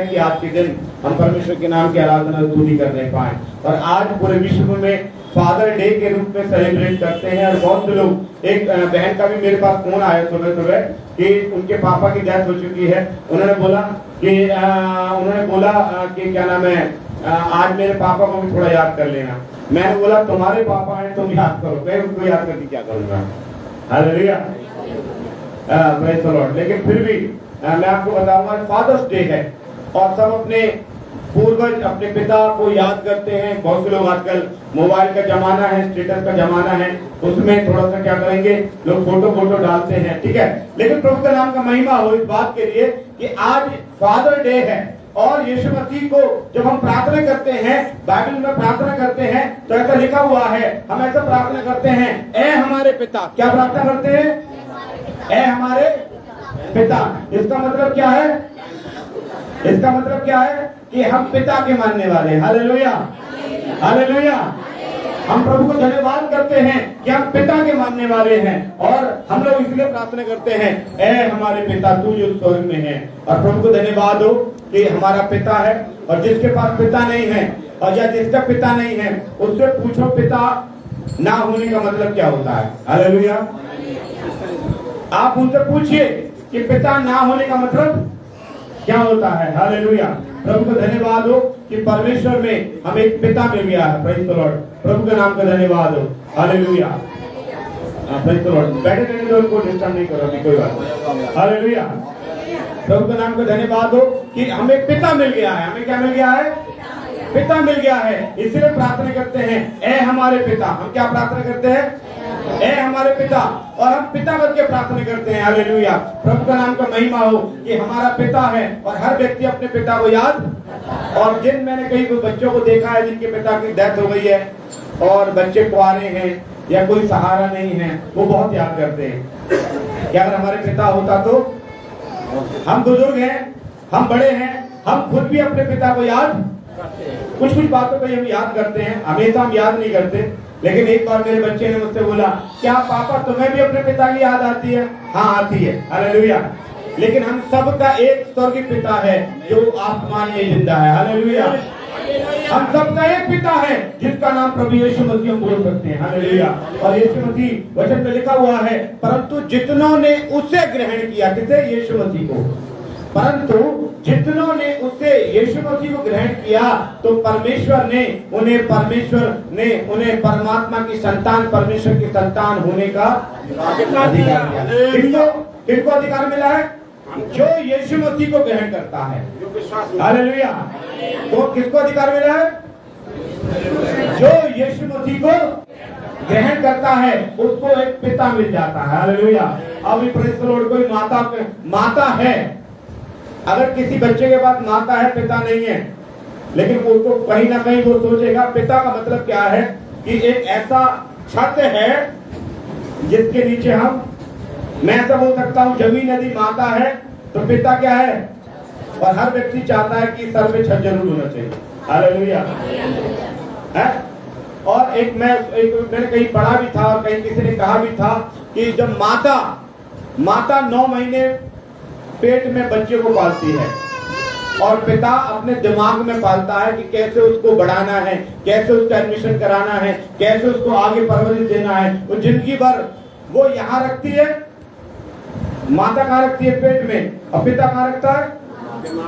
है कि आज के दिन हम परमेश्वर के नाम की आराधना स्तुति करने पाए। और आज पूरे विश्व में फादर डे के रूप में सेलिब्रेट करते हैं। और बहुत से लोग, एक बहन का भी मेरे पास फोन आया सुबह सुबह कि उनके पापा की डेथ हो चुकी है। उन्होंने बोला कि क्या नाम है, आज मेरे पापा को भी थोड़ा याद कर लेना। मैंने बोला तुम्हारे पापा हैं, तुम याद करो, मैं उनको याद करके क्या करूंगा। Hallelujah, praise the Lord. लेकिन फिर भी मैं आपको बताऊंगा, फादर्स डे है और सब अपने पूर्वज, अपने पिता को याद करते हैं। बहुत से लोग आजकल मोबाइल का जमाना है, स्टेटस का जमाना है, उसमें थोड़ा सा क्या करेंगे, लोग फोटो डालते हैं, ठीक है। लेकिन प्रभु का नाम का महिमा हो इस बात के लिए कि आज फादर डे है। और यीशु मसीह को जब हम प्रार्थना करते हैं, बाइबल में प्रार्थना करते हैं, तो ऐसा लिखा हुआ है, हम ऐसा प्रार्थना करते हैं, ए हमारे पिता। क्या प्रार्थना करते हैं? ए हमारे पिता। इसका मतलब क्या है? इसका मतलब क्या है कि हम पिता के मानने वाले। Hallelujah, hallelujah. हम प्रभु को धन्यवाद करते हैं कि हम पिता के मानने वाले हैं। और हम लोग इसलिए प्रार्थना करते हैं, ए हमारे पिता तू जो स्वर्ग में है। और प्रभु को धन्यवाद हो कि हमारा पिता है। और जिसके पास पिता नहीं है, और या जिसका पिता नहीं है, उससे पूछो पिता ना होने का मतलब क्या होता है। हालेलुया। आप उनसे पूछिए कि पिता ना होने का मतलब क्या होता है। हालेलुया। प्रभु को धन्यवाद हो कि परमेश्वर में हमें एक पिता मिल गया है। Praise the Lord. प्रभु के नाम का धन्यवाद हो। Hallelujah, praise the Lord. बैठे रहने दो, उनको डिस्टर्ब नहीं करो, कोई बात नहीं। हालेलुया। प्रभु के नाम का धन्यवाद हो कि हमें पिता मिल गया है। हमें क्या मिल गया है? पिता मिल गया है। इसलिए प्रार्थना करते हैं, ए हमारे पिता। हम क्या प्रार्थना करते हैं? ए हमारे पिता। और हम पिता करके प्रार्थना करते हैं। हालेलुया। प्रभु का नाम का महिमा हो कि हमारा पिता है। और हर व्यक्ति अपने पिता को याद। और मैंने कई बच्चों को देखा है जिनके पिता की डेथ हो गई है और बच्चे कुआरे हैं या कोई सहारा नहीं है, वो बहुत याद करते हैं कि अगर हमारे पिता होता तो। हम बुजुर्ग हैं, हम बड़े हैं, हम खुद भी अपने पिता को याद, कुछ बातों पर हम याद करते हैं। हमेशा हम याद नहीं करते। लेकिन एक बार मेरे बच्चे ने मुझसे बोला, क्या पापा तुम्हें भी अपने पिता की याद आती है? हाँ आती है। हालेलुया। लेकिन हम सबका एक स्वर्गीय पिता है जो आसमान में जिंदा है। हालेलुया। हम सबका एक पिता है जिसका नाम प्रभु यीशु मसीह हम बोल सकते हैं। हालेलुया। और यीशु मसीह वचन में लिखा हुआ है, परंतु जितनों ने उसे ग्रहण किया, किसे? यीशु मसीह को। परंतु जितनों ने उसे यीशु मसीह को ग्रहण किया तो परमेश्वर ने उन्हें परमात्मा की संतान, परमेश्वर की संतान होने का अधिकार दिया। किनको अधिकार मिला है? जो यीशु मसीह को ग्रहण करता है। हालेलुया। तो किसको अधिकार मिला है? जो यीशु मसीह को ग्रहण करता है उसको एक पिता मिल जाता है। हालेलुया। अभी प्रेज़ द लॉर्ड, कोई माता है, अगर किसी बच्चे के पास माता है, पिता नहीं है, लेकिन उसको कहीं ना कहीं वो सोचेगा पिता का मतलब क्या है कि एक ऐसा छत है जिसके नीचे मैं ऐसा बोल सकता हूँ, जमीन यदि माता है तो पिता क्या है? और हर व्यक्ति चाहता है कि सर पे छत जरूर होना चाहिए। हालेलुया। है? और मैंने कहीं पढ़ा भी था और कहीं किसी ने कहा भी था कि जब माता 9 महीने पेट में बच्चे को पालती है और पिता अपने दिमाग में पालता है कि कैसे उसको बढ़ाना है, कैसे उसका एडमिशन कराना है, कैसे उसको आगे परवरिश देना है। वो जिंदगी भर वो यहाँ रखती है, माता कहाँ रखती है? पेट में। और पिता कहाँ रखता है?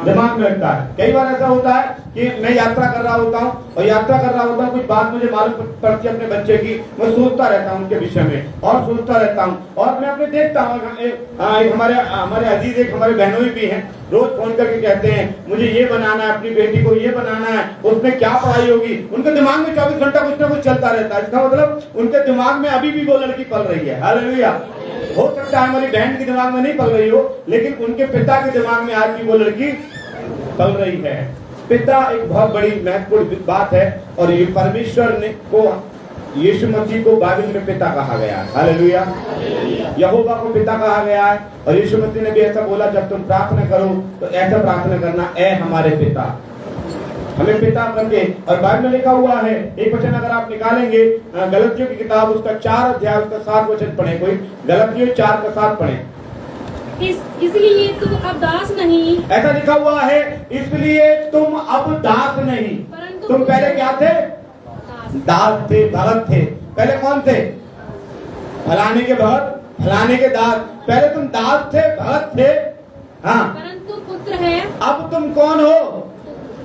दिमाग में रखता है। कई बार ऐसा होता है कि मैं यात्रा कर रहा होता हूँ कुछ बात मुझे मालूम पड़ती है अपने बच्चे की, मैं सोचता रहता हूँ उनके विषय में और सोचता रहता हूँ। और मैं अपने देखता हूँ, हमारे अजीज एक हमारे बहनों भी हैं, रोज फोन करके कहते हैं मुझे ये बनाना है, अपनी बेटी को ये बनाना है, उसमें क्या पढ़ाई होगी। उनके दिमाग में 24 घंटा कुछ ना कुछ चलता रहता है। इसका मतलब उनके दिमाग में अभी भी वो लड़की पल रही है। हालेलुया। हो सकता है हमारी बहन के दिमाग में नहीं पल रही हो, लेकिन उनके पिता के दिमाग में आज भी वो लड़की पल रही है। पिता एक बहुत बड़ी महत्वपूर्ण बात है। और ये परमेश्वर को, यीशु मसीह को बाइबल में पिता कहा गया है। हालेलुया। यहोवा को पिता कहा गया है। और यीशु मसीह ने भी ऐसा बोला, जब तुम प्रार्थना करो तो ऐसा प्रार्थना करना, ए हमारे पिता। हमें पिता करके, और बाइबल में लिखा हुआ है, एक वचन अगर आप निकालेंगे, गलतियों की किताब उसका 4 अध्याय उसका 7 वचन पढ़े। कोई गलतियों 4 का 7 पढ़े। इसलिए तुम अब दास नहीं, ऐसा लिखा हुआ है, इसलिए तुम अब दास नहीं। परंतु तुम पहले क्या थे? दास। दास थे, भगत थे। पहले कौन थे? फलाने के भगत, फलाने के दास। पहले तुम दास थे, भगत थे, हाँ। परंतु पुत्र है। अब तुम कौन हो?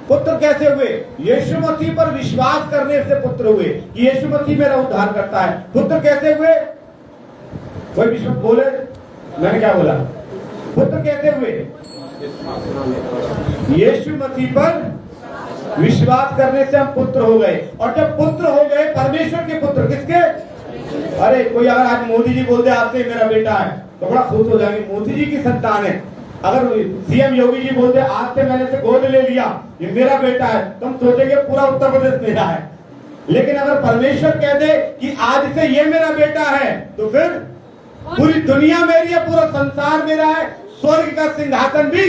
पुत्र कैसे हुए? यीशु मसीह पर विश्वास करने से पुत्र हुए कि यीशु मसीह मेरा उद्धार करता है। पुत्र कैसे हुए? कोई विश्वास बोले, मैंने क्या बोला? पुत्र कैसे हुए? यीशु मसीह पर विश्वास करने से हम पुत्र हो गए। और जब पुत्र हो गए, परमेश्वर के पुत्र, किसके? अरे कोई अगर आज मोदी जी बोलते आपसे मेरा बेटा है तो बड़ा खुश हो जाएंगे, मोदी जी की संतान है। अगर सीएम योगी जी बोलते आज से मैंने से गोद ले लिया, ये मेरा बेटा है, तो हम सोचेंगे पूरा उत्तर प्रदेश मेरा है। लेकिन अगर परमेश्वर कह दे कि आज से ये मेरा बेटा है, तो फिर पूरी दुनिया मेरी है, पूरा संसार मेरा है, स्वर्ग का सिंहासन भी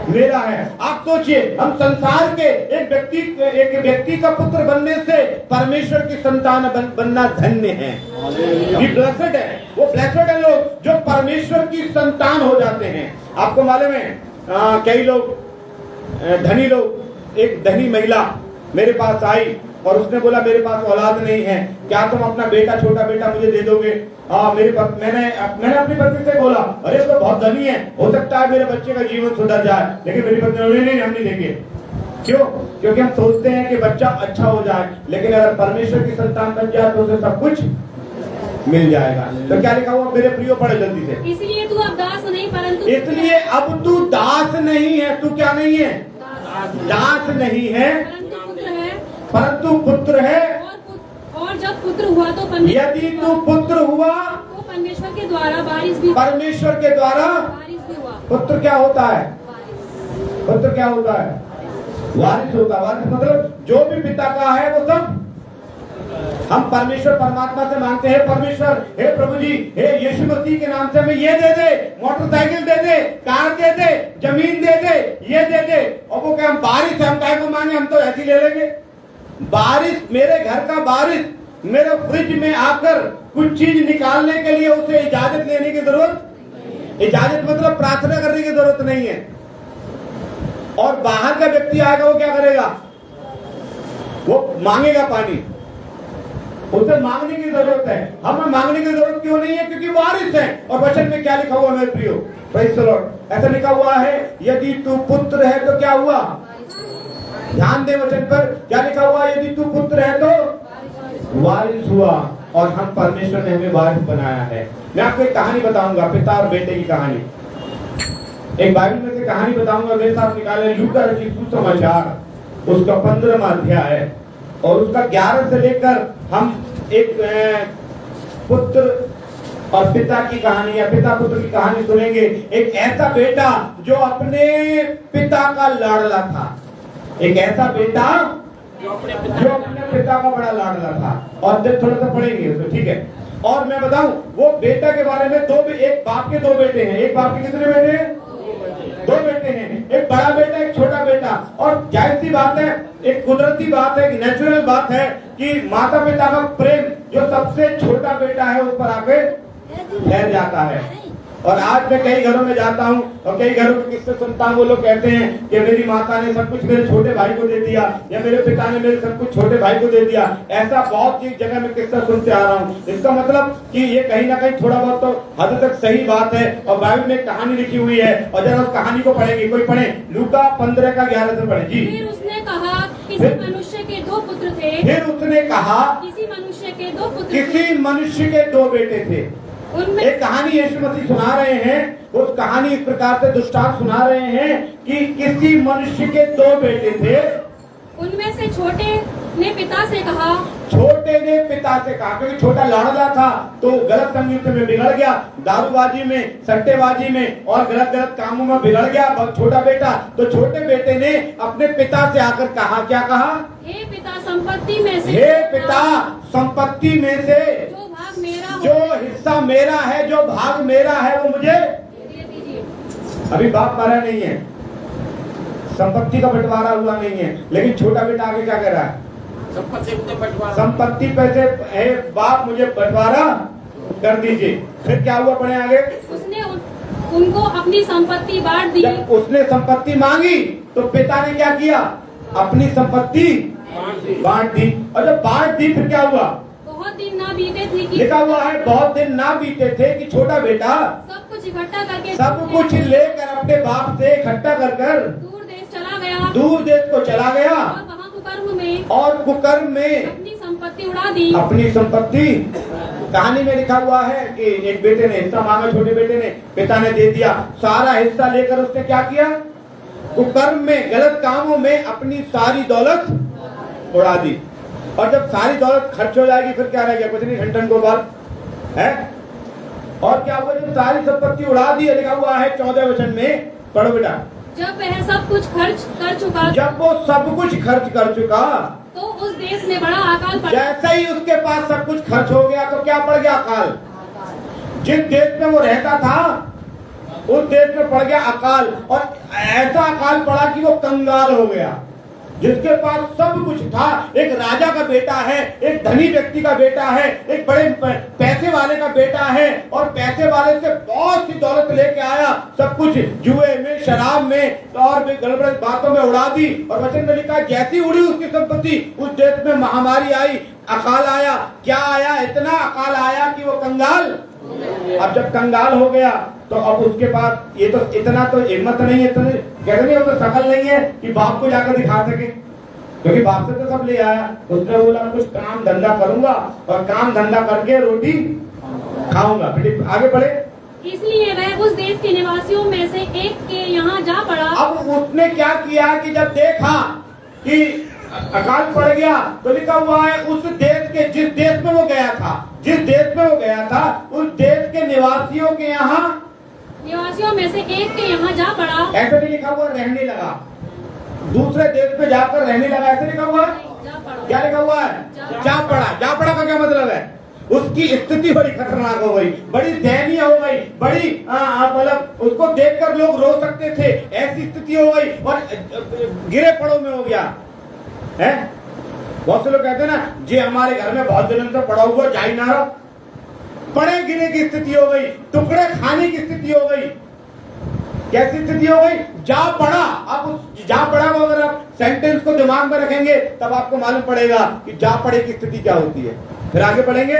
मेरा है। आप सोचिए, हम संसार के एक व्यक्ति का पुत्र बनने से परमेश्वर की संतान बनना धन्य है। ये ब्लेसेड है, वो ब्लेसेड है लोग जो परमेश्वर की संतान हो जाते हैं। आपको मालूम है, कई लोग धनी लोग, एक धनी महिला मेरे पास आई और उसने बोला मेरे पास औलाद नहीं है, क्या तुम अपना बेटा, छोटा बेटा मुझे दे दोगे? मैंने अपनी पत्नी से बोला, अरे तो बहुत धनी है, हो सकता है मेरे बच्चे का जीवन सुधर जाए। लेकिन मेरी पत्नी ने नहीं, हम नहीं देंगे। क्यों? क्योंकि हम सोचते हैं कि बच्चा अच्छा हो जाए, लेकिन अगर परमेश्वर की संतान बन जाए तो उसे सब कुछ मिल जाएगा। तो क्या लिखा हुआ मेरे प्रियो? पढ़े जल्दी से। इसलिए तू अब दास नहीं, परंतु इसलिए अब तू दास नहीं है। तू क्या नहीं है? दास नहीं है, परंतु पुत्र है। और जब पुत्र हुआ तो यदि तू पुत्र हुआ तो परमेश्वर के द्वारा वारिस भी, परमेश्वर के द्वारा वारिस भी हुआ। पुत्र क्या होता है? पुत्र क्या होता है? वारिस होता है। वारिस मतलब जो भी पिता का है वो सब हम परमेश्वर परमात्मा से मांगते हैं। परमेश्वर, हे प्रभु जी, हे यीशु मसीह के नाम से हमें ये दे दे, मोटरसाइकिल दे दे, कार दे दे, जमीन दे दे, ये दे दे। और वो क्या हम बारिश है, हम काय को मांगे? हम तो ऐसी ले लेंगे। बारिश, मेरे घर का बारिश मेरे फ्रिज में आकर कुछ चीज निकालने के लिए उसे इजाजत लेने की जरूरत, इजाजत मतलब प्रार्थना करने की जरूरत नहीं है। और बाहर का व्यक्ति आएगा, वो क्या करेगा? वो मांगेगा पानी, उसे मांगने की जरूरत है। हमें मांगने की जरूरत क्यों नहीं है? क्योंकि वारिस है। और वचन में क्या लिखा हुआ मेरे प्रियो? Praise the Lord. ऐसा लिखा हुआ है, यदि तू पुत्र है तो क्या हुआ? ध्यान दे वचन पर, क्या लिखा हुआ? यदि तू पुत्र है तो वारिस हुआ। और हम, परमेश्वर ने हमें वारिस बनाया है। मैं आपको एक कहानी बताऊंगा, पिता और बेटे की कहानी। एक बाइबल में से कहानी बताऊंगा, मेरे साथ निकाले लूका रचित सुसमाचार, उसका 15वां अध्याय और उसका 11 से लेकर हम एक पुत्र और पिता की कहानी या पिता पुत्र की कहानी सुनेंगे। एक ऐसा बेटा जो अपने पिता का लाडला था, एक ऐसा बेटा जो अपने पिता का बड़ा लाडला था। और जब थोड़ा सा पढ़ेंगे तो ठीक है। और मैं बताऊं, वो बेटा के बारे में एक बाप के 2 बेटे हैं। एक बाप के कितने बेटे हैं? 2 बेटे हैं, एक बड़ा बेटा, एक छोटा बेटा। और जाहिर सी बात है, एक कुदरती बात है, एक नेचुरल बात है कि माता पिता का प्रेम जो सबसे छोटा बेटा है उस पर आके ठहर जाता है। और आज मैं कई घरों में जाता हूँ और कई घरों के किस्से सुनता हूँ। वो लोग कहते हैं कि मेरी माता ने सब कुछ मेरे छोटे भाई को दे दिया, या मेरे पिता ने मेरे सब कुछ छोटे भाई को दे दिया। ऐसा बहुत सी जगह में किस्सा सुनते आ रहा हूँ। इसका मतलब कि ये कहीं ना कहीं थोड़ा बहुत तो हद तक सही बात है। और बाइबल में कहानी लिखी हुई है, और जरा उस कहानी को पढ़ेंगे। कोई पढ़े, लूका 15 का 11 से पढ़े जी। फिर उसने कहा, किसी मनुष्य के 2 पुत्र थे। फिर उसने कहा, किसी मनुष्य के 2 पुत्र, किसी मनुष्य के 2 बेटे थे। उनमें एक कहानी यीशु मसीह सुना रहे हैं। उस कहानी इस प्रकार से दृष्टांत सुना रहे हैं कि किसी मनुष्य के 2 बेटे थे। उनमें से छोटे ने पिता से कहा, छोटे ने पिता से कहा, क्योंकि छोटा लाडला था तो गलत संगीत में बिगड़ गया, दारूबाजी में, सट्टेबाजी में और गलत गलत कामों में बिगड़ गया छोटा बेटा। तो छोटे बेटे ने अपने पिता से आकर कहा, क्या कहा? हे पिता, संपत्ति में से, हे पिता, संपत्ति में से जो भाग मेरा हो, जो हिस्सा मेरा है, जो भाग मेरा है, वो मुझे दे दीजिए। अभी बाप मरा नहीं है, संपत्ति का बंटवारा हुआ नहीं है, लेकिन छोटा बेटा आगे क्या कह रहा है? संपत्ति पैसे है बाप, मुझे बंटवारा कर दीजिए। फिर क्या हुआ, पढ़े आगे। उनको अपनी संपत्ति बांट दी। जब उसने संपत्ति मांगी तो पिता ने क्या किया? अपनी संपत्ति बांट दी। और जब बांट दी फिर क्या हुआ? बहुत दिन ना बीते थे कि लिखा हुआ है बहुत दिन ना बीते थे कि छोटा बेटा सब कुछ इकट्ठा करके सब कुछ लेकर अपने बाप से इकट्ठा कर कर दूर देश चला गया दूर देश को चला गया और वहाँ कुकर्म में अपनी संपत्ति उड़ा दी। अपनी संपत्ति। कहानी में लिखा हुआ है कि एक बेटे ने हिस्सा मांगा, छोटे बेटे ने, पिता ने दे दिया। सारा हिस्सा लेकर उसने क्या किया? कुकर्म में, गलत कामों में अपनी सारी दौलत उड़ा दी। और जब सारी दौलत खर्च हो जाएगी फिर क्या रह गया? कुछ नहीं, घंटन को बाल है। और क्या हुआ? जब सारी संपत्ति उड़ा दी, लिखा हुआ है 14 वचन में, पढ़ो बेटा। जब वह सब कुछ खर्च कर चुका, जब वो सब कुछ खर्च कर चुका तो उस देश में बड़ा अकाल पड़ा। जैसे ही उसके पास सब कुछ खर्च हो गया तो क्या पड़ गया? अकाल। जिस देश में वो रहता था उस देश में पड़ गया अकाल। और ऐसा अकाल पड़ा कि वो कंगाल हो गया। जिसके पास सब कुछ था, एक राजा का बेटा है, एक धनी व्यक्ति का बेटा है, एक बड़े पैसे वाले का बेटा है, और पैसे वाले से बहुत सी दौलत लेके आया, सब कुछ जुए में, शराब में और भी गड़बड़ बातों में उड़ा दी। और वचन में लिखा जैसी उड़ी उसकी संपत्ति, उस देश में महामारी आई, अकाल आया। क्या आया? इतना अकाल आया कि वो कंगाल। अब जब कंगाल हो गया तो अब उसके पास ये तो इतना तो हिम्मत नहीं है, कहते नहीं, तो शकल नहीं है कि बाप को जाकर दिखा सके, क्योंकि बाप से तो सब ले आया। उसने बोला कुछ काम धंधा करूंगा और काम धंधा करके रोटी खाऊंगा। फिर आगे बढ़े। इसलिए वह उस देश के निवासियों में से एक के यहाँ जा पड़ा। अब उसने क्या किया कि जब देखा कि अकाल पड़ गया तो लिखा हुआ है उस देश के, जिस देश में वो गया था, जिस देश में वो गया था उस देश के निवासियों के यहाँ, निवासियों में से एक के यहाँ जा पड़ा। ऐसे नहीं लिखा हुआ रहने लगा, दूसरे देश में जाकर रहने लगा, ऐसे लिखा हुआ है। क्या लिखा हुआ है? जा पड़ा। जा पड़ा का क्या मतलब है? उसकी स्थिति बड़ी खतरनाक हो गई, बड़ी दयनीय हो गई, बड़ी मतलब उसको देखकर लोग रो सकते थे, ऐसी स्थिति हो गई। और गिरे पड़ों में हो गया है। बहुत से लोग कहते हैं ना, जी हमारे घर में बहुत दिनों से पड़ा हुआ जा ही ना रहा। पड़े गिरे की स्थिति हो गई, टुकड़े खाने की स्थिति हो गई। कैसी स्थिति हो गई? जा पड़ा। अब उस जा पड़ा को अगर आप सेंटेंस को दिमाग में रखेंगे तब आपको मालूम पड़ेगा कि जा पड़े की स्थिति क्या होती है। फिर आगे बढ़ेंगे।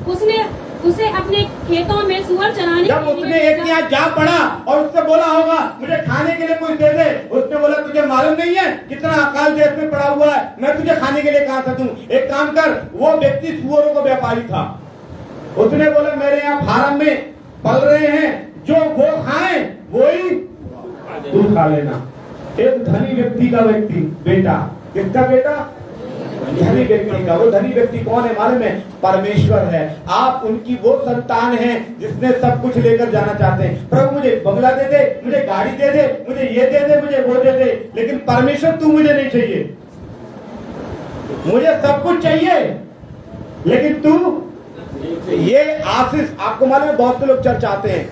उसने उसे अपने खेतों में सुअर चराने, जब उसने एक के यहाँ जा पड़ा और उससे बोला होगा मुझे खाने के लिए कुछ दे दे, उसने बोला तुझे मालूम नहीं है कितना अकाल देश में पड़ा हुआ है, मैं तुझे खाने के लिए कहाँ से दूं? एक काम कर, वो व्यक्ति सुअरों का व्यापारी था, उसने बोला मेरे यहाँ फार्म में पल रहे हैं, जो वो खाए वही तू खा लेना। एक धनी व्यक्ति का बेटा, किसका बेटा? धनी व्यक्ति का। वो धनी व्यक्ति कौन है मालूम है? परमेश्वर है। आप उनकी वो संतान हैं जिसने सब कुछ लेकर जाना चाहते हैं। प्रभु मुझे बंगला दे दे, मुझे गाड़ी दे दे, मुझे ये दे दे, मुझे वो दे दे, लेकिन परमेश्वर तू मुझे नहीं चाहिए। मुझे सब कुछ चाहिए लेकिन तू, ये आशीष आपको मालूम है, बहुत से लोग चर्च आते हैं,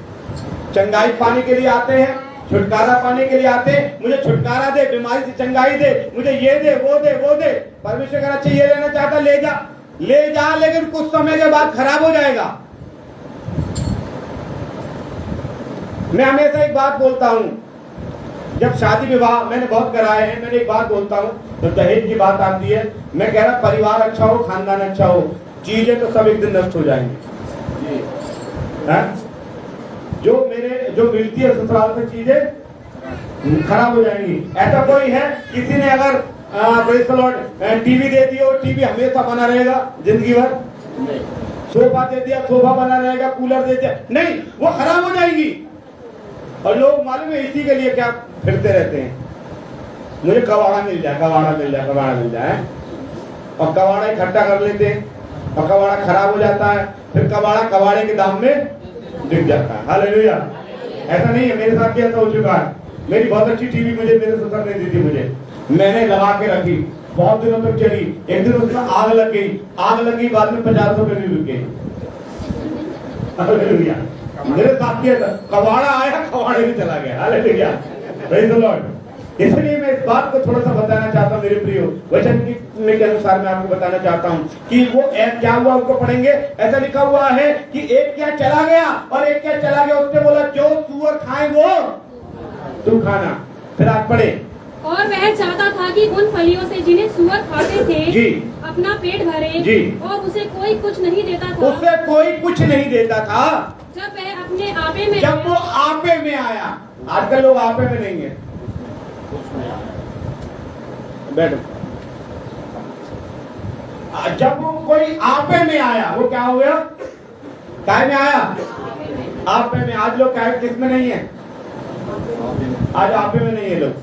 चंगाई पाने के लिए आते हैं, छुटकारा पाने के लिए आते हैं, मुझे छुटकारा दे, बीमारी से चंगाई दे, मुझे ये दे, वो दे, वो दे। परमेश्वर कहना चाहिए, लेना चाहता ले जा, ले जा, लेकिन कुछ समय के बाद खराब हो जाएगा। मैं हमेशा एक बात बोलता हूं, जब शादी विवाह मैंने बहुत कराए हैं, मैंने एक बात बोलता हूं, तो दहेज की बात आती है, मैं कह रहा परिवार अच्छा हो, खानदान अच्छा हो, चीजें तो सब एक दिन नष्ट हो जाएंगी। जो मिलती है ससुराल से चीजें खराब हो जाएंगी। ऐसा कोई है किसी ने अगर टीवी दे दिया, टीवी हमेशा बना रहेगा जिंदगी भर? सोफा दे दिया, सोफा बना रहेगा, कूलर दे दिया, नहीं, वो खराब हो जाएंगी। और लोग मालूम है इसी के लिए क्या फिरते रहते हैं, मुझे कबाड़ा मिल जाए, कबाड़ा मिल जाए, कबाड़ा मिल जाए, और कबाड़ा इकट्ठा कर लेते हैं और कबाड़ा खराब हो जाता है, फिर कबाड़ा कबाड़े के दाम में बिक जाता है। हालेलुया। ऐसा नहीं है, मेरे साथ भी ऐसा हो चुका है। मेरी बहुत अच्छी टीवी मुझे मेरे ससुर ने दी थी, मुझे मैंने लगा के रखी, बहुत दिनों तक चली, एक दिन उसमें आग लग गई, बाद में 50 रुपए में बिक गई। हालेलुया। मेरे साथ भी ऐसा, कबाड़ा आया, कबाड़े में चला गया। Hallelujah, praise the Lord. इसलिए मैं इस इस बात को थोड़ा सा बताना चाहता हूँ मेरे प्रियो, वचन के अनुसार मैं आपको बताना चाहता हूँ कि वो क्या हुआ उसको पढ़ेंगे। ऐसा लिखा हुआ है कि एक क्या चला गया और एक क्या चला गया, उसने बोला जो सूअर खाए वो तू खाना। फिर आप पढ़े। और वह चाहता था कि उन फलियों से जिन्हें सूअर खाते थे जी अपना पेट भरे जी, और उसे कोई कुछ नहीं देता था। उसे कोई कुछ नहीं देता था जब वह अपने आपे में जब वो आपे में आया। आजकल लोग आपे में नहीं है। बैठो। जब वो कोई आपे में आया, वो क्या हो गया? काय में आया? आपे में। आज लोग काय किस में नहीं है? आज आपे में नहीं है लोग,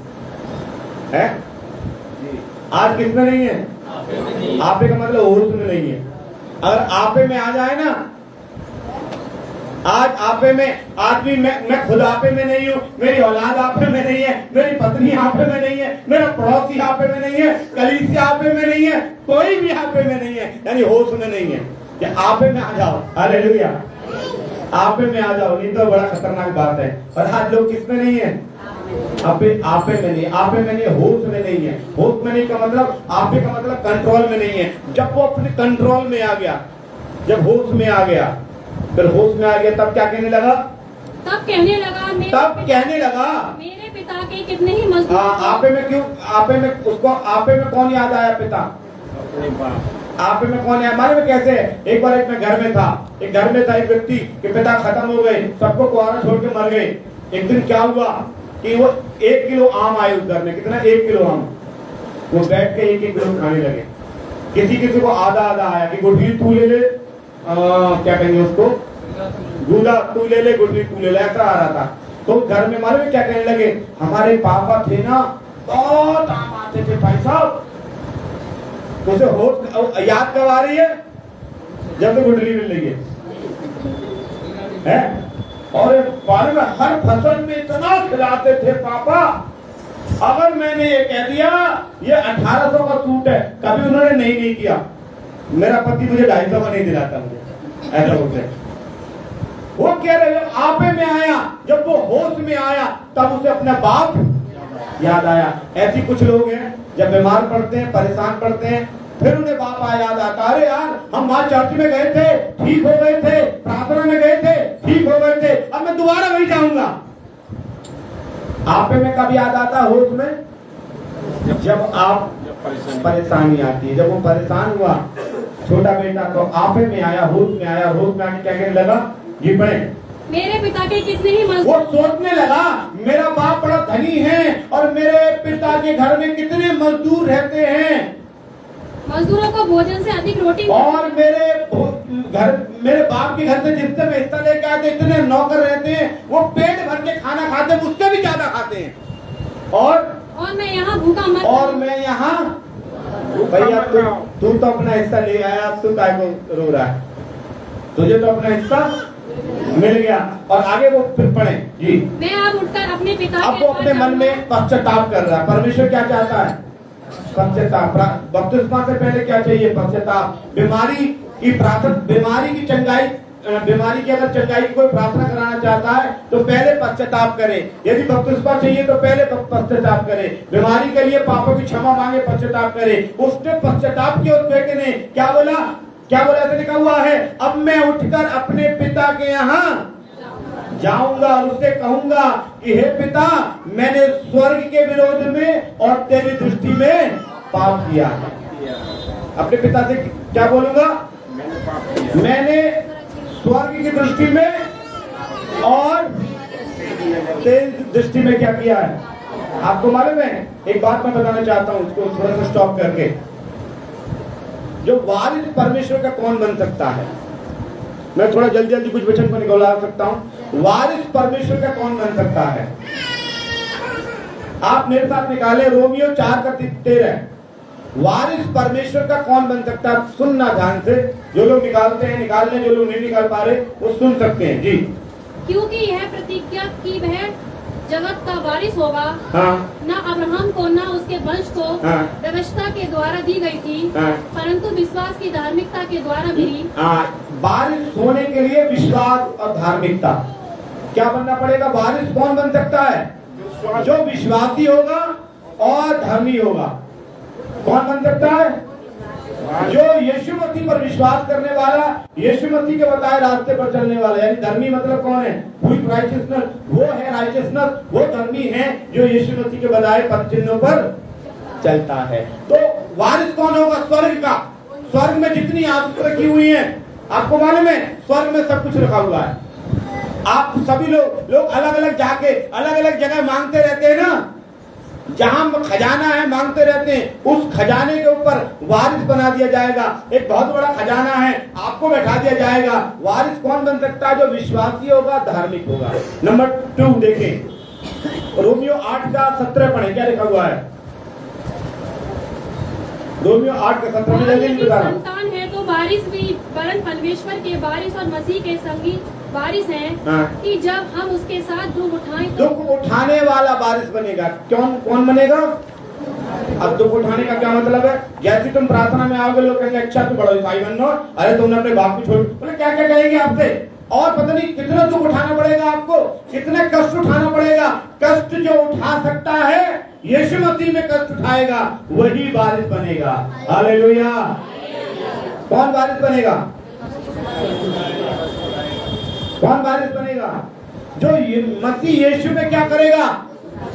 है? आज किस में नहीं है? आपे का मतलब होश में नहीं है। अगर आपे में आ जाए ना, आज आपे में आदमी, मैं खुद आपे में नहीं हूँ, मेरी औलाद आपे में नहीं है, मेरी पत्नी आपे में नहीं है, मेरा पड़ोसी आपे में नहीं है, कलीसिया आपे में नहीं है, कोई भी आपे में नहीं है, यानी होश में नहीं है। या आपे में आ जाओ, हालेलुया, आपे में आ जाओ, नहीं तो बड़ा खतरनाक बात है। और आज लोग किस में नहीं है? आपे में नहीं, आपे में नहीं, होश में नहीं है। होश में नहीं का मतलब, आपे का मतलब कंट्रोल में नहीं है। जब वो अपने कंट्रोल में आ गया, जब होश में आ गया, फिर होश में आ गया, तब क्या कहने लगा? तब कहने लगा मेरे पिता के कितने ही मजदूर। आपे में क्यों? आपे में उसको, आपे में कौन याद आया? पिता। आपे में कौन है? हमारे में कैसे है? एक बार एक घर में था एक व्यक्ति के पिता खत्म हो गए, सबको कुआरा छोड़ के मर गए। एक दिन क्या हुआ कि वो 1 किलो आम आए उस घर में। कितना? 1 किलो आम। वो बैठ के 1-1 किलो खाने लगे। किसी को आधा आया कि गुठली तू ले ले, क्या कहेंगे उसको, गूदा तू ले ले, गुठली तू ले ले, ऐसा आ रहा था। तो घर में मालूम क्या कहने लगे? हमारे पापा थे ना, बहुत आम आते थे भाई साहब। उसे होश याद कब आ रही है? जब से गुठली मिल रही है? और बारे में हर फसल में इतना खिलाते थे पापा। अगर मैंने ये कह दिया ये 1800 का सूट है, कभी उन्होंने नहीं किया। मेरा पति मुझे 250 का नहीं दिलाता, मुझे ऐसा बोलते हैं। वो कह रहे हैं आपे में आया, जब वो होश में आया तब उसे अपना बाप याद आया। ऐसी कुछ लोग हैं जब बीमार पड़ते हैं, परेशान पड़ते हैं, फिर उन्हें बाप याद आता, अरे यार हम वहां चर्च में गए थे, ठीक हो गए थे, प्रार्थना में गए थे, ठीक हो गए थे, अब मैं दोबारा वही जाऊंगा। आपे में कब याद आता? होश में, जब आप परेशानी आती है। जब वो परेशान हुआ छोटा बेटा, तो आपे में आया, होश में आया। होश में आके क्या कहने लगा? जी पढ़े। मेरे पिता के कितने ही मजदूर। वो सोचने लगा मेरा बाप बड़ा धनी है और मेरे पिता के घर में कितने मजदूर रहते हैं, मजदूरों को भोजन से अधिक रोटी। और मेरे बाप के घर से जितने में हिस्सा लेके आते इतने नौकर रहते हैं, वो पेट भर के खाना खाते हैं, उससे भी ज्यादा खाते हैं। और मैं यहाँ भूखा मर, और मैं यहाँ, भैया तू तो अपना हिस्सा ले आया, अब तू काय को रो रहा है? तुझे तो अपना हिस्सा मिल गया। और आगे वो फिर पढ़े जी। मैं अब उठकर अपने पिता, अब वो अपने मन में पश्चाताप कर रहा है। परमेश्वर क्या चाहता है? पश्चाताप। बपतिस्मा से पहले क्या चाहिए? पश्चाताप। बीमारी की प्रार्थना, बीमारी की चंगाई, बीमारी की अगर चंगाई की कोई प्रार्थना कराना चाहता है तो पहले पश्चाताप करे। यदि बपतिस्मा चाहिए तो पहले पश्चाताप करे। बीमारी के लिए पापों की क्षमा मांगे, पश्चाताप करे। उसने पश्चाताप किया। उस बेटे ने क्या बोला? ऐसे लिखा हुआ है, अब मैं उठकर अपने पिता के यहाँ जाऊंगा और उससे कहूंगा कि हे पिता, मैंने स्वर्ग के विरोध में और तेरी दृष्टि में पाप किया है। अपने पिता से क्या बोलूंगा? मैंने स्वर्ग की दृष्टि में और तेरी दृष्टि में क्या किया है? आपको मालूम है? एक बात मैं बताना चाहता हूं, उसको थोड़ा सा स्टॉप करके। जो वारिस परमेश्वर का कौन बन सकता है? मैं थोड़ा जल्दी कुछ वचन को निकाल सकता हूं। वारिस परमेश्वर का कौन बन सकता है? आप मेरे साथ निकाले रोमियो 4:13। वारिस परमेश्वर का कौन बन सकता है? सुनना ध्यान से। जो लोग निकालते हैं निकाल लें, जो लोग नहीं निकाल पा रहे वो सुन सकते हैं जी। क्योंकि यह प्रतिज्ञा की वह जगत का वारिस होगा। हाँ। न अब्राहम को न उसके वंश को हाँ। व्यवस्था के द्वारा दी गई थी। हाँ। परंतु विश्वास की धार्मिकता के द्वारा मिली। वारिस होने के लिए विश्वास और धार्मिकता क्या बनना पड़ेगा? वारिस कौन बन सकता है? जो विश्वासी होगा और धर्मी होगा। कौन बन सकता है? जो यीशु मसीह पर विश्वास करने वाला, यीशु मसीह के बताए रास्ते पर चलने वाला। यानी धर्मी मतलब कौन है? राइचियसनेस, वो है राइचियसनेस, वो धर्मी है जो यीशु मसीह के बताए पद चिन्हों पर चलता है। तो वारिस कौन होगा? स्वर्ग का। स्वर्ग में जितनी आशीष रखी हुई है, आपको मालूम है स्वर्ग में सब कुछ रखा हुआ है। आप सभी लोग अलग अलग जाके अलग अलग जगह मांगते रहते हैं ना, जहां खजाना है मांगते रहते हैं, उस खजाने के ऊपर वारिस बना दिया जाएगा। एक बहुत बड़ा खजाना है, आपको बैठा दिया जाएगा। वारिस कौन बन सकता है? जो विश्वासी होगा, धार्मिक होगा। नंबर 2 देखें, रोमियो 8:17 पढ़े, क्या लिखा हुआ है? रोमियो 8:17 में जल्दी बता रहा हूं। संतान है तो वारिस भी, वरन परमेश्वर के वारिस और मसीह के संगी वारिस हैं। कि जब हम उसके साथ दुख उठाएं तो दुख उठाने वाला वारिस बनेगा। कौन बनेगा? अब दुख उठाने का क्या मतलब है? जैसे तुम प्रार्थना में आओगे, लोग कहेंगे अच्छा तुम बड़ा ईसाई बन लो, अरे तुमने अपने बाप को छोड़, बोले क्या क्या कहेंगे आपसे, और पता नहीं कितना दुख उठाना पड़ेगा आपको, कितने कष्ट उठाना पड़ेगा। कष्ट जो उठा सकता है, यीशु मसीह में कष्ट उठाएगा, वही वारिस बनेगा। हालेलुया। कौन वारिस बनेगा? कौन वारिस बनेगा? जो मसीह यीशु में क्या करेगा?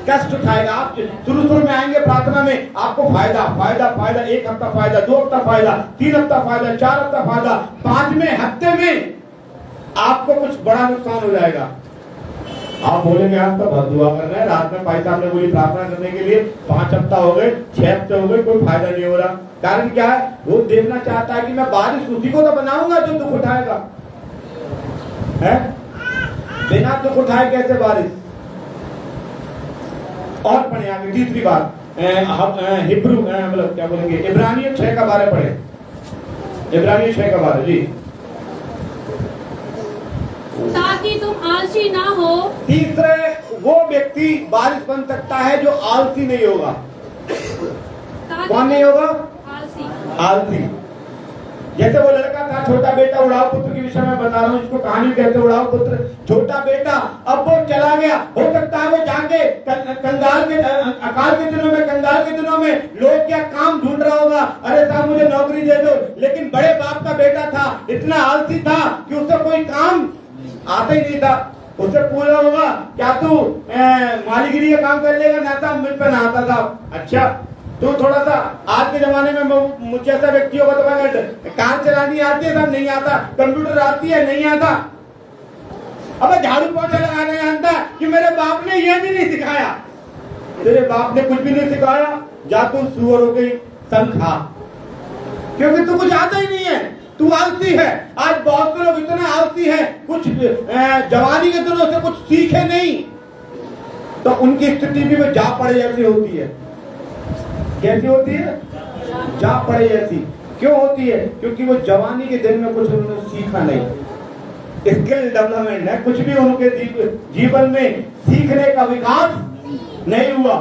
कष्ट उठाएगा। आप शुरू में आएंगे प्रार्थना में, आपको फायदा फायदा फायदा, 1 हफ्ता फायदा, 2 हफ्ता फायदा, 3 हफ्ता फायदा, 4 हफ्ता फायदा, 5वें हफ्ते में आपको कुछ बड़ा नुकसान हो जाएगा। आप बोलेंगे आप तो बहुत दुआ कर रहे हैं, रात में भाई साहब ने बोली प्रार्थना करने के लिए, 5 हफ्ता हो गए, 6 हफ्ते हो गए, कोई फायदा नहीं हो रहा। कारण क्या है? वो देखना चाहता है कि मैं बारिश उसी को तो बनाऊंगा जो दुख उठाएगा है। बिना दुख उठाए कैसे बारिश? और पढ़े आगे, तीसरी बात, हिब्रू मतलब क्या बोलेंगे, इब्रानियों 6:12 पढ़े। इब्रानियों 6:12 जी। ताकि तुम आलसी ना हो। तीसरे वो व्यक्ति बारिश बन सकता है जो आलसी नहीं होगा। कौन नहीं होगा? आलसी। आलसी। जैसे वो लड़का था, छोटा बेटा, उड़ाऊ पुत्र के विषय में बता रहा हूँ, इसको कहानी कहते हैं उड़ाऊ पुत्र। छोटा बेटा, अब वो चला गया, हो सकता है वो जाके कंगाल के अकाल के दिनों में, कंगाल के दिनों में लोग क्या काम ढूंढ रहा होगा, अरे साहब मुझे नौकरी दे दो। लेकिन बड़े बाप का बेटा था, इतना आलसी था कि उससे कोई काम आता ही नहीं था। उससे पूछा होगा क्या तू मालीगिरी का काम कर लेगा? ना था, मुझ पर ना आता था। अच्छा, तो थोड़ा सा आज के जमाने में मुझे ऐसा व्यक्ति होगा तो कार चलानी आती है? सब नहीं आता। कंप्यूटर आती है? नहीं आता। अब झाड़ू पोछा लगाना जानता कि मेरे बाप ने ये भी नहीं सिखाया। तेरे बाप ने कुछ भी नहीं सिखाया, जा तू सुअर हो गई संग खा, क्योंकि तू कुछ आता ही नहीं है, तू आलसी है। आज बहुत से लोग इतने आलसी है, कुछ जवानी के दिनों से कुछ सीखे नहीं, तो उनकी स्थिति भी जा पड़े जैसी होती है। कैसी होती है? जा पड़े जैसी। क्यों होती है? क्योंकि वो जवानी के दिन में कुछ उन्होंने सीखा नहीं, स्किल डेवलपमेंट है, कुछ भी उनके जीवन में सीखने का विकास नहीं हुआ,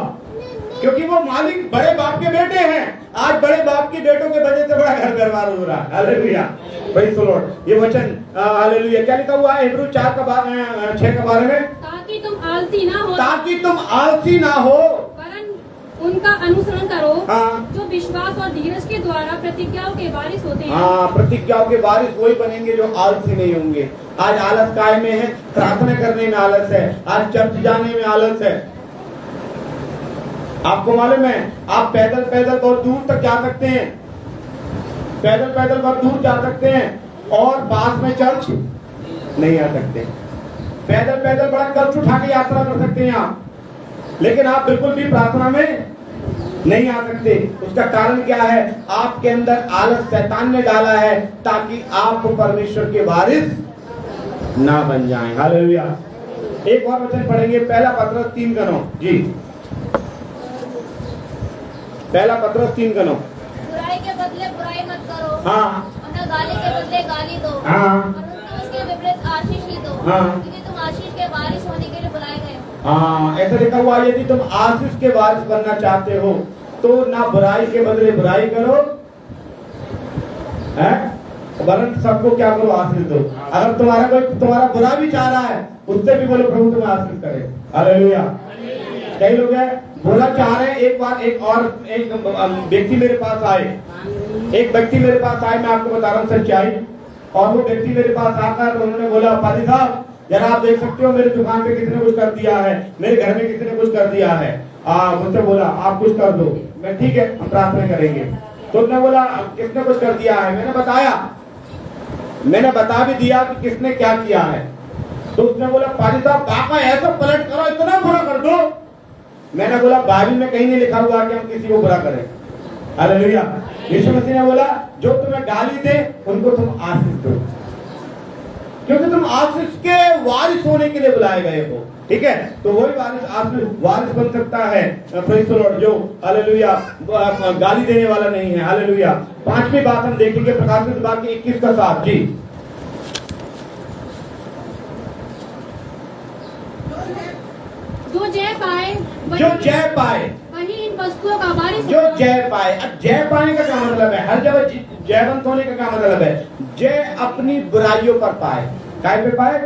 क्योंकि वो मालिक बड़े बाप के बेटे हैं। आज बड़े बाप के बेटों के वजह से बड़ा घर बर्बाद हो रहा है। Hallelujah, praise the Lord. ये वचन हालेलुया क्या लिखा हुआ है हिब्रू 6:12 में? ताकि तुम आलसी ना हो, ताकि तुम आलसी ना हो, उनका अनुसरण करो। हाँ। जो विश्वास और धीरज के द्वारा प्रतिज्ञाओं के वारिस होते हैं। हाँ, प्रतिज्ञाओं के वारिस वही बनेंगे जो आलसी नहीं होंगे। आज आलस काय में है? प्रार्थना करने में आलस है, आज चर्च जाने में आलस है। आपको मालूम है आप पैदल पैदल बहुत दूर तक जा सकते हैं, पैदल पैदल बहुत दूर जा सकते हैं और पास में चर्च नहीं आ सकते। पैदल पैदल बड़ा कष्ट उठा के यात्रा कर सकते हैं आप, लेकिन आप बिल्कुल भी प्रार्थना में नहीं आ सकते। उसका कारण क्या है? आपके अंदर आलस शैतान ने डाला है ताकि आप परमेश्वर के वारिस ना बन जाएं। हालेलुया। एक और वचन पढ़ेंगे, पहला पत्रस 3:9 जी। पहला पत्रस 3:9। बुराई के बदले बुराई मत करो। हाँ। और न गाली के बदले गाली दो। हाँ। और उसके विपरीत आशीष ही दो। हाँ। क्योंकि तुम आशीष के वारिस होने के लिए बुलाए गए हो। हाँ, ऐसा लिखा हुआ है यदि तुम आशीष के वारिस बनना चाहते हो तो ना बुराई के बदले बुराई करो, वरन सबको क्या करो? आशीष दो। अगर तुम्हारा कोई तुम्हारा बुरा भी चाह रहा है, उससे भी बोलो प्रभु तुम्हें आशीष करे। हालेलुया। कई लोग हैं बोला चाह रहे हैं। एक बार एक व्यक्ति मेरे पास आए, मैं आपको बता रहा हूँ सच्चाई। और वो व्यक्ति मेरे पास आकर उन्होंने बोला, पादी साहब जरा आप देख सकते हो मेरे दुकान पे किसने कुछ कर दिया है, मेरे घर में किसने कुछ कर दिया है। मुझसे बोला आप कुछ कर दो। मैं ठीक है, हम प्रार्थना करेंगे। तो उसने बोला किसने कुछ कर दिया है। मैंने बता भी दिया कि किसने क्या किया है। तो उसने बोला पादी साहब पापा ऐसा पलट करो, इतना बुरा कर दो। मैंने बोला बाइबल में कहीं नहीं लिखा हुआ कि हम किसी को बुरा करें। हालेलुया। यीशु मसीह ने बोला जो तुम्हें गाली दे उनको तुम आशीष दो, क्योंकि तुम आशीष के वारिस होने के लिए बुलाए गए हो। ठीक है, तो वही वारिस बन सकता है। प्रेज़ द लॉर्ड, जो हालेलुया गाली देने वाला नहीं है। हालेलुया। पांचवी बात हम देखेंगे प्रकाशित वाक्य 21 का 7 जी। जो जय पाए वही इन वस्तुओं का वारिस। जो जय पाए। अब जय पाने का क्या मतलब है? हर जगह जयवंत होने का क्या मतलब है? जय अपनी बुराइयों पर पाए। काय पे पाए?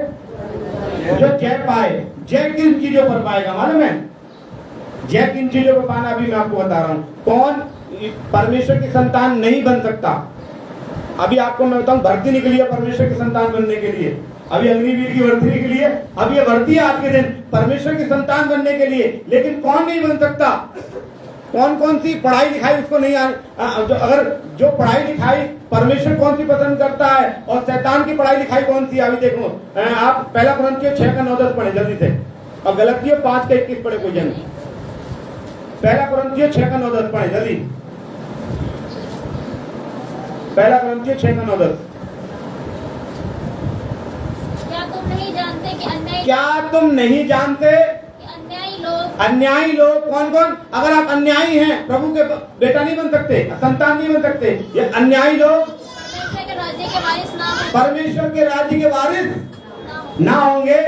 जो जय पाए। जय किन चीजों पर पाएगा मालूम है? जय किन चीजों पर पाना अभी मैं आपको बता रहा हूँ। कौन परमेश्वर की संतान नहीं बन सकता? अभी आपको मैं बताऊं, भर्ती निकली है परमेश्वर की संतान बनने के लिए। अभी अग्निवीर की भर्ती निकली है, अब ये भर्ती है आज के दिन परमेश्वर की संतान बनने के लिए। लेकिन कौन नहीं बन सकता? कौन सी पढ़ाई लिखाई उसको नहीं अगर जो पढ़ाई लिखाई परमेश्वर कौन सी पसंद करता है और शैतान की पढ़ाई लिखाई कौन सी? अभी देखो आप पहला कुरिन्थियों 6 का 9-10 पढ़े जल्दी से, और गलतियों 5 का 21 पढ़े कोई जन। पहला कुरिन्थियों 6 का 9-10 पढ़े जल्दी। पहला कुरिन्थियों 6 का 9-10। क्या तुम नहीं जानते अन्यायी लोग कौन कौन? अगर आप अन्यायी हैं प्रभु के बेटा नहीं बन सकते, संतान नहीं बन सकते। ये अन्यायी लोग परमेश्वर के राज्य के वारिस ना होंगे।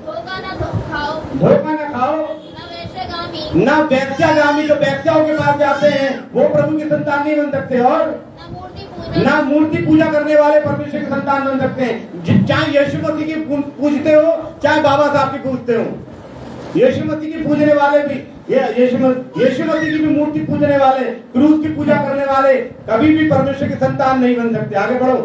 धोखा ना खाओ, ना वेश्यागामी। जो वेश्याओं के पास जाते हैं वो प्रभु की संतान नहीं बन सकते। और ना मूर्ति पूजा करने वाले परमेश्वर की संतान बन सकते हैं। चाहे यीशु मसीह की पूजते हो, चाहे बाबा साहब की पूजते हो। यीशु मसीह की पूजने वाले भी, यीशु मसीह की भी मूर्ति पूजने वाले, क्रूस की पूजा करने वाले कभी भी परमेश्वर की संतान नहीं बन सकते। आगे बढ़ो।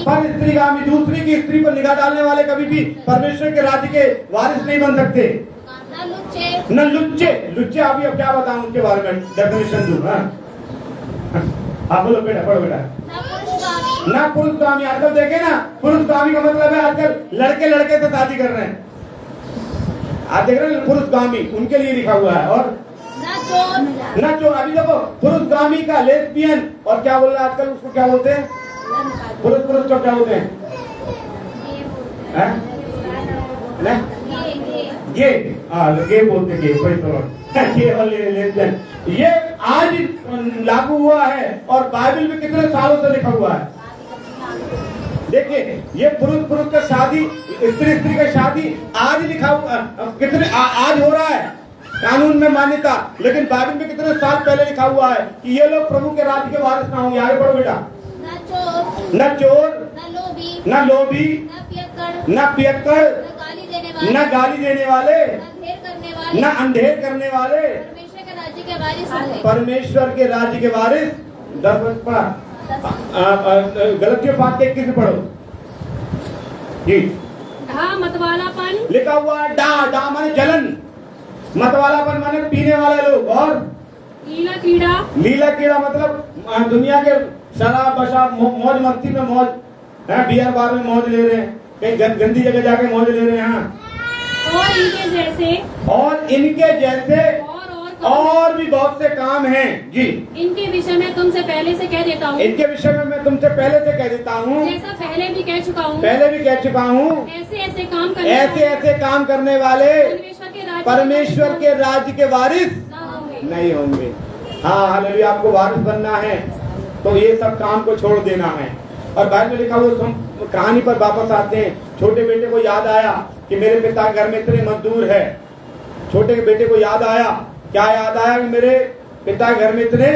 पर स्त्रीगामी, दूसरी की स्त्री पर निगाह डालने वाले कभी भी परमेश्वर के राज्य के वारिस नहीं बन सकते। न लुच्चे। अभी अब क्या बताऊं उसके बारे में, डेफिनेशन दूं। आप बोलो बेटा, पढ़ो बेटा। ना पुरुषगामी। आजकल देखे ना, पुरुषगामी का मतलब है आजकल लड़के से शादी कर रहे हैं। आप देख रहे हैं पुरुषगामी, उनके लिए लिखा हुआ है। और ना चोर। अभी देखो पुरुषगामी का लेस्बियन, और क्या बोल रहा है आजकल, उसको क्या बोलते हैं? पुरुष को क्या बोलते हैं? गे बोलते गे। ये आज लागू हुआ है और बाइबल में कितने सालों से लिखा हुआ है। देखिए ये पुरुष का शादी, स्त्री का शादी आज लिखा हुआ, कितने आज हो रहा है कानून में मान्यता, लेकिन बाइबल में कितने साल पहले लिखा हुआ है कि ये लोग प्रभु के राज्य के वारिस ना होंगे। आगे बढ़ो बेटा। न चोर, न लोभी, न पियक्कड़, न गाली देने वाले, न अंधेर करने वाले परमेश्वर के राज्य के वारिस। 10 पढ़ा। गलतियों 5 के 21 पढ़ो जी। मतवालापन लिखा हुआ है। डा माने जलन, मतवालापन माने पीने वाले लोग। और लीला कीड़ा मतलब दुनिया के शराब बशाब मौज मस्ती में मौज, बियर बार में मौज ले रहे हैं, कहीं गंदी जगह जाके मौज ले रहे हैं। और इनके जैसे और भी बहुत से काम हैं जी। इनके विषय में तुमसे पहले से कह देता हूँ। इनके विषय में मैं तुमसे पहले से कह देता हूँ, जैसा पहले भी कह चुका हूँ। ऐसे काम करने वाले परमेश्वर के राज्य के वारिस नहीं होंगे। हाँ हालेलुया। आपको वारिस बनना है तो ये सब काम को छोड़ देना है। और बाइबल में लिखा हुआ, कहानी पर वापस आते हैं। छोटे बेटे को याद आया कि मेरे पिता घर में इतने मजदूर है। छोटे बेटे को याद आया, क्या याद आया कि मेरे पिता घर में इतने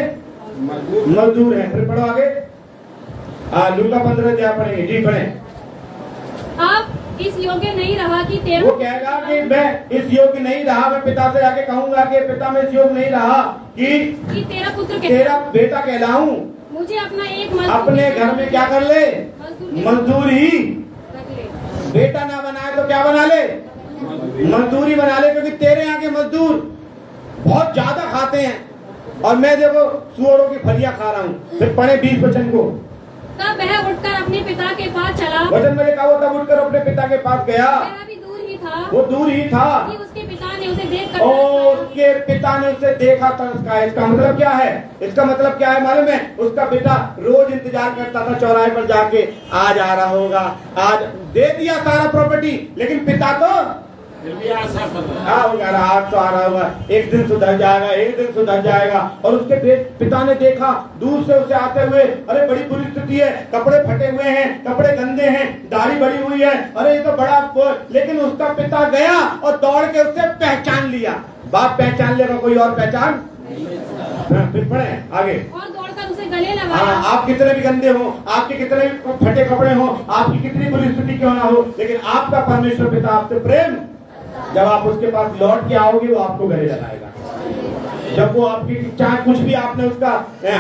मजदूर हैं। फिर पढ़ो आगे। लूका 15 क्या पढ़ेंगे जी? पढ़े। इस योग्य नहीं रहा कि तेरा वो कहेगा कि मैं इस योग्य नहीं रहा, मैं पिता से जाके कहूंगा कि पिता मैं इस योग्य नहीं रहा कि तेरा पुत्र तेरा बेटा कहलाऊं। मुझे अपना एक अपने घर में क्या कर ले? मजदूर ही रख ले। बेटा ना बनाए तो क्या बना ले? मजदूरी बना ले, क्योंकि तेरे यहाँ के मजदूर बहुत ज्यादा खाते हैं और मैं देखो सुअरों की फलियां खा रहा हूँ। फिर पढ़े 20 वचन को। तब वह उठकर अपने पिता के पास चला। वचन में लिखा हुआ तब उठकर अपने पिता के पास गया। वह भी दूर ही था। वो दूर ही था कि उसके पिता ने उसे देखकर और उसके पिता ने उसे देखा तरस खाया। इसका मतलब क्या है? इसका मतलब क्या है मालूम है? उसका बेटा रोज इंतजार करता था चौराहे पर जाके, आज आ रहा होगा, आज दे दिया सारा प्रॉपर्टी, लेकिन पिता तो आज तो आ रहा होगा, एक दिन सुधर जाएगा, एक दिन सुधर जाएगा। और उसके पिता ने देखा दूर से उसे आते हुए, अरे बड़ी बुरी स्थिति है, कपड़े फटे हुए हैं, कपड़े गंदे हैं, दाढ़ी बड़ी हुई है, अरे ये तो बड़ा। लेकिन उसका पिता गया और दौड़ के उसे पहचान लिया। बाप पहचान लेगा, कोई और पहचान? फिर पढ़े आगे। और दौड़कर उसे गले लगाया। आप कितने भी गंदे हो, आपके कितने भी फटे कपड़े हो, आपकी कितनी बुरी स्थिति क्यों ना हो, लेकिन आपका परमेश्वर पिता आपसे प्रेम, जब आप उसके पास लौट के आओगे वो आपको गले लगाएगा। जब वो आपकी चाहे कुछ भी आपने उसका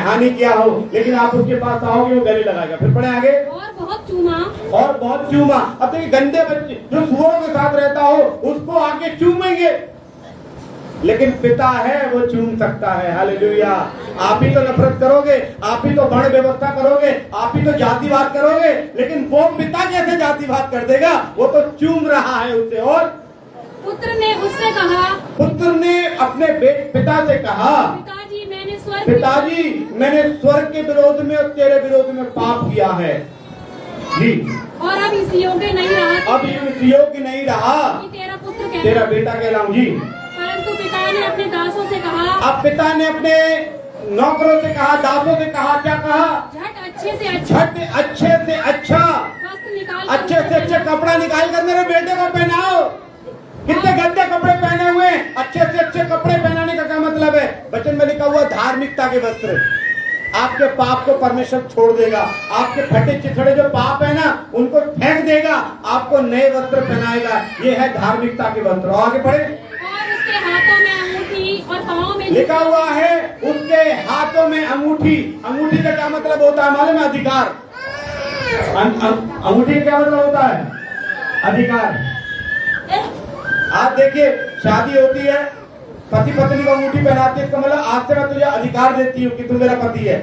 हानि किया हो, लेकिन आप उसके पास आओगे वो गले लगाएगा। फिर पढ़े आगे। और बहुत चूमा। और बहुत चूमा। अब देखिए गंदे बच्चे जो सुअरों के साथ रहता हो उसको आके चूमेंगे, लेकिन पिता है वो चूम सकता है। हालेलुया। आप ही तो नफरत करोगे, आप ही तो वर्ण व्यवस्था करोगे, आप ही तो जातिवाद करोगे, लेकिन वो पिता कैसे जातिवाद कर देगा? वो तो चूम रहा है उसे। और पुत्र ने उससे कहा, पुत्र ने अपने पिता से कहा, पिताजी मैंने स्वर्ग के विरोध में और तेरे विरोध में पाप किया है जी, और अब इस योग्य नहीं रहा, अब इस योग्य नहीं रहा कि तेरा पुत्र तेरा बेटा कहलाऊं जी। परंतु पिता ने अपने दासों से कहा, अब पिता ने अपने नौकरों से कहा, दासों से कहा, क्या कहा? झट अच्छे से अच्छा वस्त्र निकाल, अच्छे से अच्छा कपड़ा निकाल कर मेरे बेटे को पहनाओ। कितने गंदे कपड़े पहने हुए, अच्छे से अच्छे कपड़े पहनाने का क्या मतलब है? वचन में लिखा हुआ धार्मिकता के वस्त्र। आपके पाप को परमेश्वर छोड़ देगा, आपके फटे चिथड़े जो पाप है ना उनको फेंक देगा, आपको नए वस्त्र पहनाएगा। ये है धार्मिकता के वस्त्र। आगे पढ़े। और उसके हाथों में अंगूठी और पाँव में लिखा हुआ है उसके हाथों में अंगूठी। अंगूठी का क्या मतलब होता है मालूम है? अधिकार। अंगूठी का क्या मतलब होता है? अधिकार। आप देखिए शादी होती है, पति पत्नी को अंगूठी पहनाती है, इसका मतलब आज से मैं तुझे अधिकार देती हूँ कि तू मेरा पति है।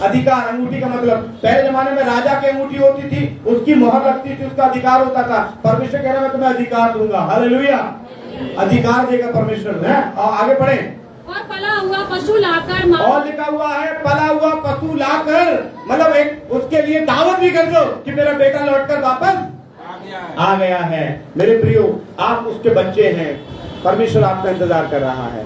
अधिकार, अंगूठी का मतलब। पहले जमाने में राजा की अंगूठी होती थी, उसकी मोहर लगती थी, उसका अधिकार होता था। परमेश्वर कह रहा मैं तुम्हें अधिकार दूंगा। हालेलुया। अधिकार देगा परमेश्वर है। और आगे पढ़े। और पला हुआ पशु लाकर, और लिखा हुआ है पला हुआ पशु लाकर, मतलब एक उसके लिए दावत भी कर दो कि मेरा बेटा लौटकर वापस आ गया है। मेरे प्रियो, आप उसके बच्चे हैं, परमेश्वर आपका इंतजार कर रहा है।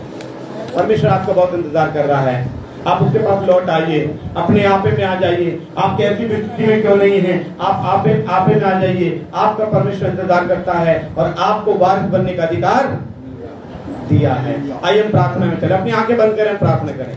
परमेश्वर आपका बहुत इंतजार कर रहा है। आप उसके पास लौट आइए, अपने आपे में आ जाइए। आप कैसी भी स्थिति में क्यों नहीं है, आप आपे में आ जाइए। आपका परमेश्वर इंतजार करता है और आपको वारिस बनने का अधिकार दिया है। आइए हम प्रार्थना में चले, अपनी आंखें बंद करें, प्रार्थना करें।